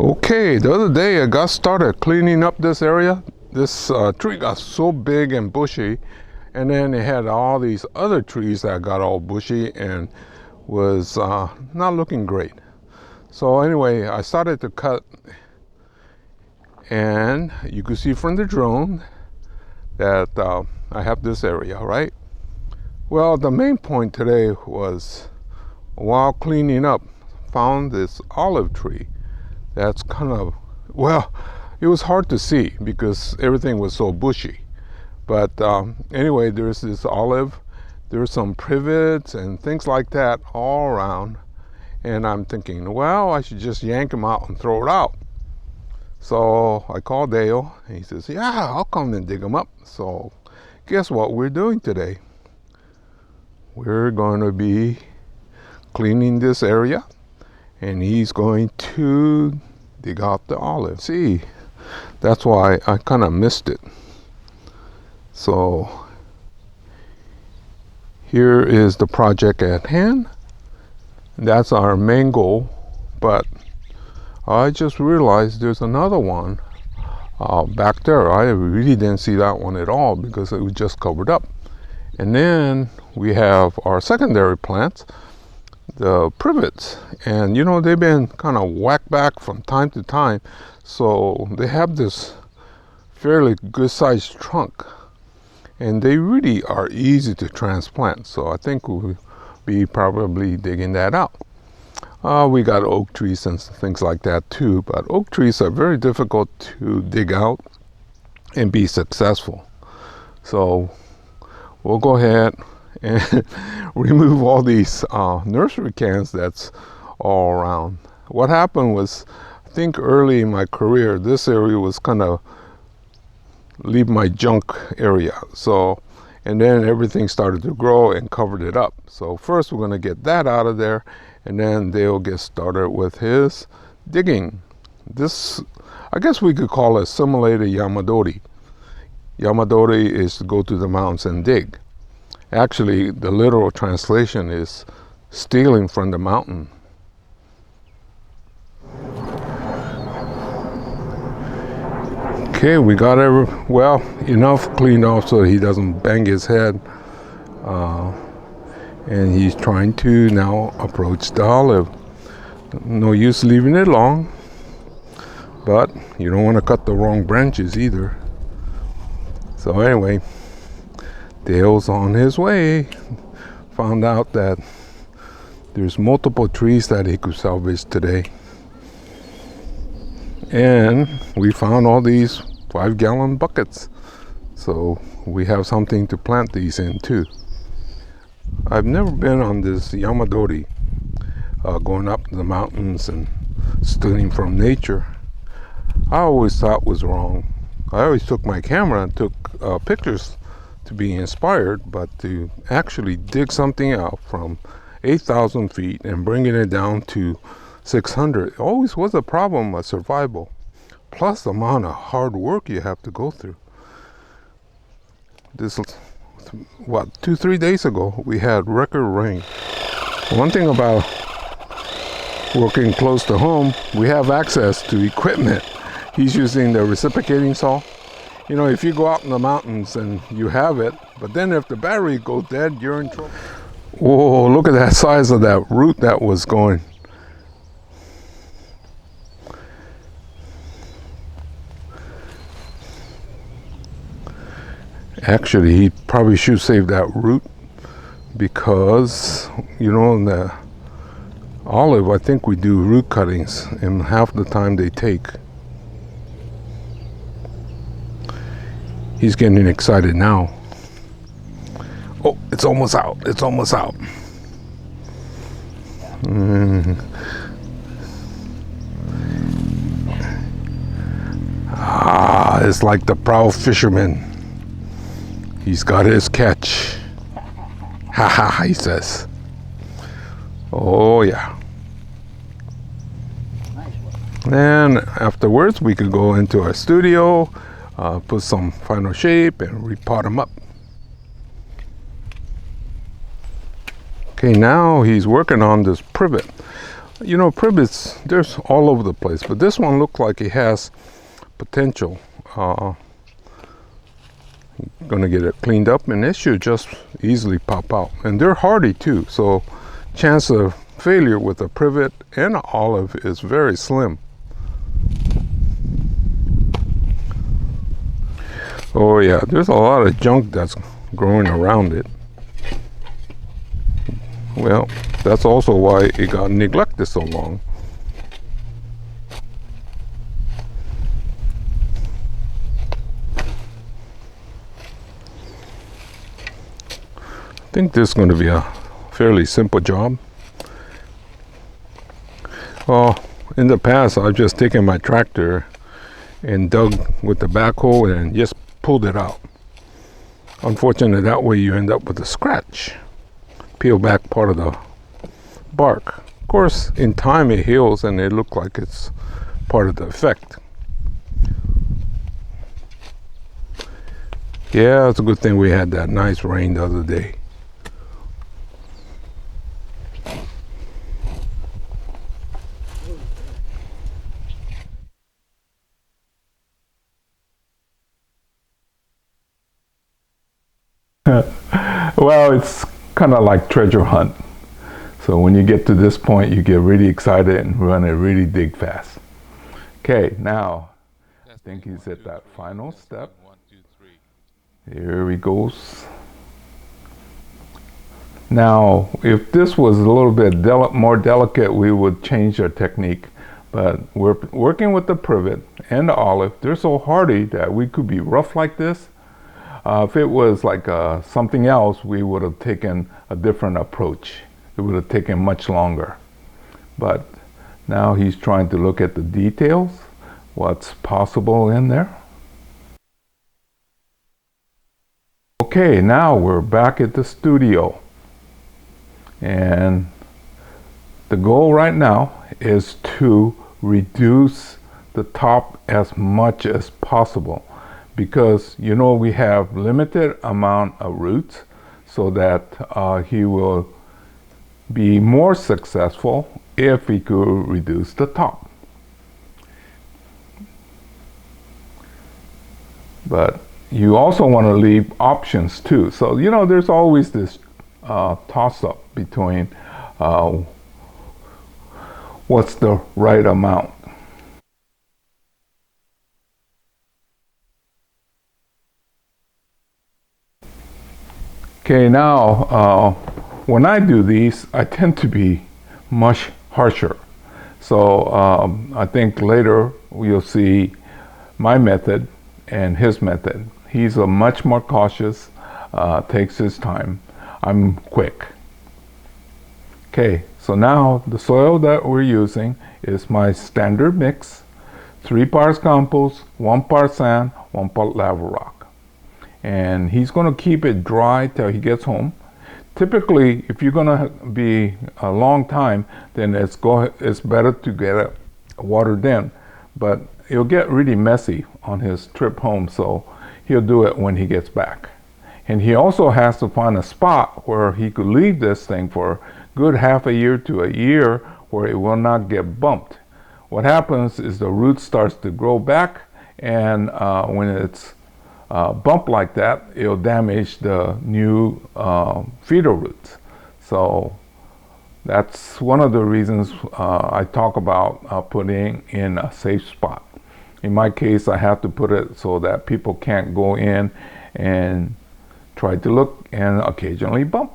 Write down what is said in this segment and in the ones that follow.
Okay, the other day I got started cleaning up this area. This tree got so big and bushy, and then it had all these other trees that got all bushy and was not looking great. So anyway, I started to cut, and you could see from the drone that I have this area, right? Well, the main point today was, while cleaning up, found this olive tree that's kind of, well, it was hard to see because everything was so bushy. But anyway, there's this olive, there's some privets and things like that all around. And I'm thinking, well, I should just yank them out and throw it out. So I called Dale, and he says, yeah, I'll come and dig them up. So guess what we're doing today? We're going to be cleaning this area, and he's going to dig out the olive. See, that's why I kind of missed it. So here is the project at hand. That's our main goal, but I just realized there's another one back there. I really didn't see that one at all because it was just covered up. And then we have our secondary plants, the privets, and you know, they've been kind of whacked back from time to time, so they have this fairly good sized trunk, and they really are easy to transplant. So I think we'll be probably digging that out. We got oak trees and things like that too, but oak trees are very difficult to dig out and be successful. So we'll go ahead and remove all these nursery cans that's all around. What happened was, I think early in my career, this area was kind of leave my junk area. So, and then everything started to grow and covered it up. So first we're going to get that out of there, and then they'll get started with his digging. This, I guess we could call it simulated Yamadori. Yamadori is to go to the mountains and dig. Actually, the literal translation is stealing from the mountain. Okay, we got enough cleaned off so he doesn't bang his head. And he's trying to now approach the olive. No use leaving it long, but you don't want to cut the wrong branches either. So anyway, Dale's on his way. Found out that there's multiple trees that he could salvage today. And we found all these 5-gallon buckets. So we have something to plant these in too. I've never been on this Yamadori, going up the mountains and studying from nature. I always thought was wrong. I always took my camera and took pictures to be inspired, but to actually dig something out from 8,000 feet and bringing it down to 600 always was a problem of survival, plus the amount of hard work you have to go through. This, 2-3 days ago, we had record rain. One thing about working close to home, we have access to equipment. He's using the reciprocating saw. You know, if you go out in the mountains and you have it, but then if the battery goes dead, you're in trouble. Whoa, look at that size of that root that was going. Actually, he probably should save that root because, you know, in the olive, I think we do root cuttings, and half the time they take. He's getting excited now. Oh, it's almost out. It's almost out. It's like the proud fisherman. He's got his catch. Ha ha, he says. Oh yeah. And afterwards we could go into our studio, put some final shape and repot them up. Okay, now he's working on this privet. You know, Privets, there's all over the place, but this one looked like it has potential. Gonna get it cleaned up and it should just easily pop out. And they're hardy too, so chance of failure with a privet and an olive is very slim. Oh yeah, there's a lot of junk that's growing around it. Well, that's also why it got neglected so long. I think this is going to be a fairly simple job. Well, in the past, I've just taken my tractor and dug with the backhoe and just pulled it out. Unfortunately, that way you end up with a scratch. Peel back part of the bark. Of course, in time it heals and it looks like it's part of the effect. Yeah, it's a good thing we had that nice rain the other day. Well, it's kind of like treasure hunt. So when you get to this point, you get really excited and run and really dig fast. Okay, now I think he's at that final step. Here he goes. Now, if this was a little bit more delicate, we would change our technique. But we're working with the privet and the olive. They're so hardy that we could be rough like this. If it was like something else, we would have taken a different approach. It would have taken much longer. But now he's trying to look at the details, what's possible in there. Okay, now we're back at the studio. And the goal right now is to reduce the top as much as possible, because you know we have limited amount of roots, so that he will be more successful if he could reduce the top. But you also want to leave options too. So you know there's always this toss-up between what's the right amount. Okay, now when I do these, I tend to be much harsher. So I think later you'll see my method and his method. He's a much more cautious, takes his time. I'm quick. Okay, so now the soil that we're using is my standard mix: 3 parts compost, 1 part sand, 1 part lava rock. And he's going to keep it dry till he gets home. Typically, if you're going to be a long time, then it's better to get it watered in. But it'll get really messy on his trip home, so he'll do it when he gets back. And he also has to find a spot where he could leave this thing for a good half a year to a year where it will not get bumped. What happens is the root starts to grow back, and when it's bumped like that, it'll damage the new feeder roots. So that's one of the reasons I talk about putting in a safe spot. In my case, I have to put it so that people can't go in and try to look and occasionally bump.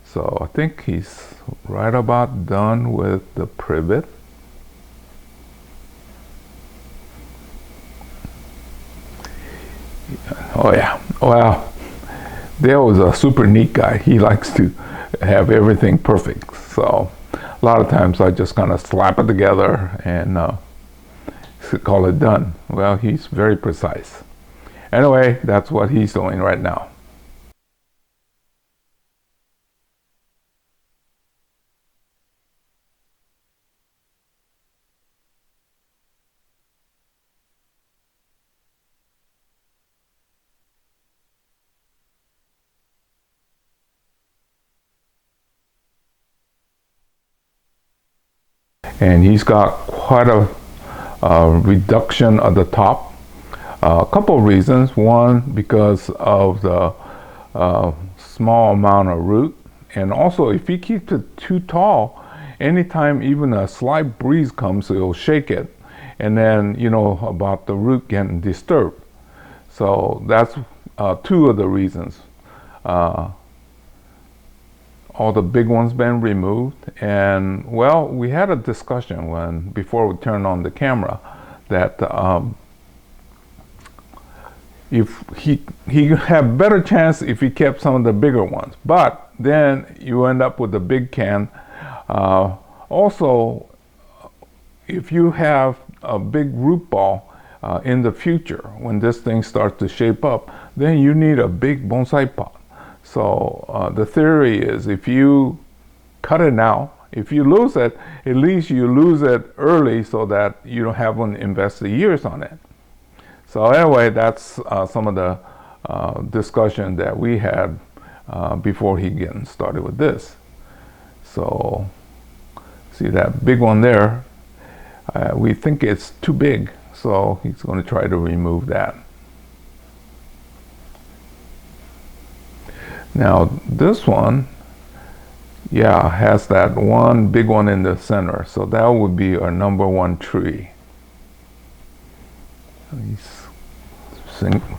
So I think he's right about done with the privet. Oh yeah, well, Dale was a super neat guy. He likes to have everything perfect. So a lot of times I just kind of slap it together and call it done. Well, he's very precise. Anyway, that's what he's doing right now. And he's got quite a reduction of the top. A couple of reasons. One, because of the small amount of root, and also if he keeps it too tall, anytime even a slight breeze comes, it'll shake it, and then about the root getting disturbed. So that's two of the reasons. All the big ones been removed, and well, we had a discussion before we turned on the camera that if he had better chance if he kept some of the bigger ones, but then you end up with a big can. Also, if you have a big root ball in the future, when this thing starts to shape up, then you need a big bonsai pot. So the theory is, if you cut it now, if you lose it, at least you lose it early so that you don't have to invest the years on it. So anyway, that's some of the discussion that we had before he getting started with this. So see that big one there, we think it's too big, so he's going to try to remove that. Now this one, yeah, has that one big one in the center, so that would be our number one tree. He's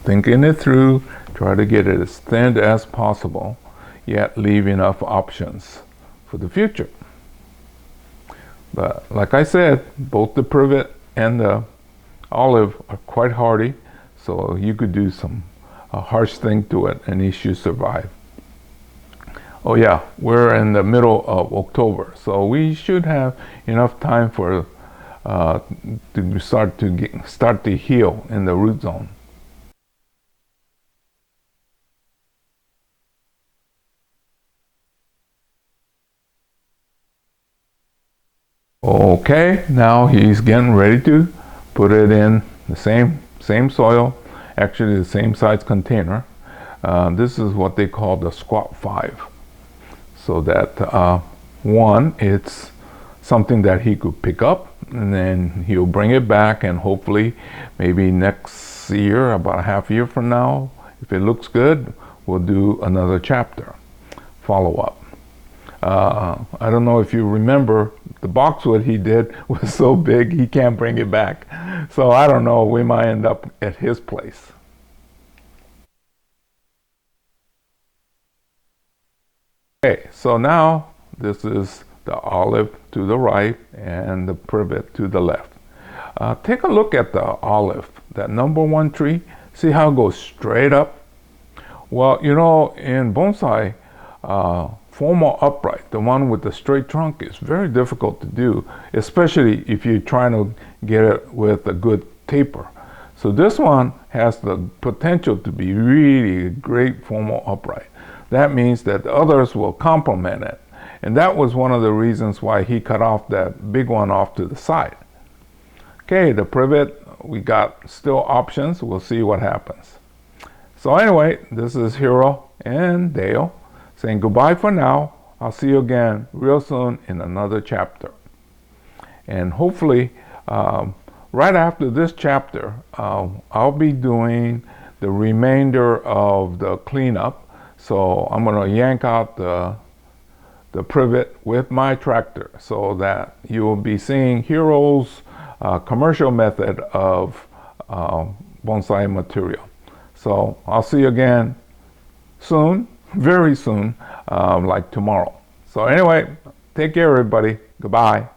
thinking it through, try to get it as thin as possible, yet leave enough options for the future. But like I said, both the privet and the olive are quite hardy, so you could do a harsh thing to it and it should survive. Oh yeah, we're in the middle of October, so we should have enough time for to start to heal in the root zone. Okay, now he's getting ready to put it in the same soil, actually the same size container. This is what they call the squat 5. So that one, it's something that he could pick up, and then he'll bring it back, and hopefully maybe next year, about a half year from now, if it looks good, we'll do another chapter, follow up. I don't know if you remember, the boxwood he did was so big he can't bring it back. So I don't know, we might end up at his place. Okay, so now this is the olive to the right and the privet to the left. Take a look at the olive, that number one tree. See how it goes straight up? Well, in bonsai, formal upright, the one with the straight trunk, is very difficult to do, especially if you're trying to get it with a good taper. So this one has the potential to be really great formal upright. That means that the others will complement it. And that was one of the reasons why he cut off that big one off to the side. Okay, the privet, we got still options. We'll see what happens. So anyway, this is Hiro and Dale saying goodbye for now. I'll see you again real soon in another chapter. And hopefully, right after this chapter, I'll be doing the remainder of the cleanup. So I'm going to yank out the privet with my tractor so that you will be seeing Hiro's commercial method of bonsai material. So I'll see you again soon, very soon, like tomorrow. So anyway, take care everybody. Goodbye.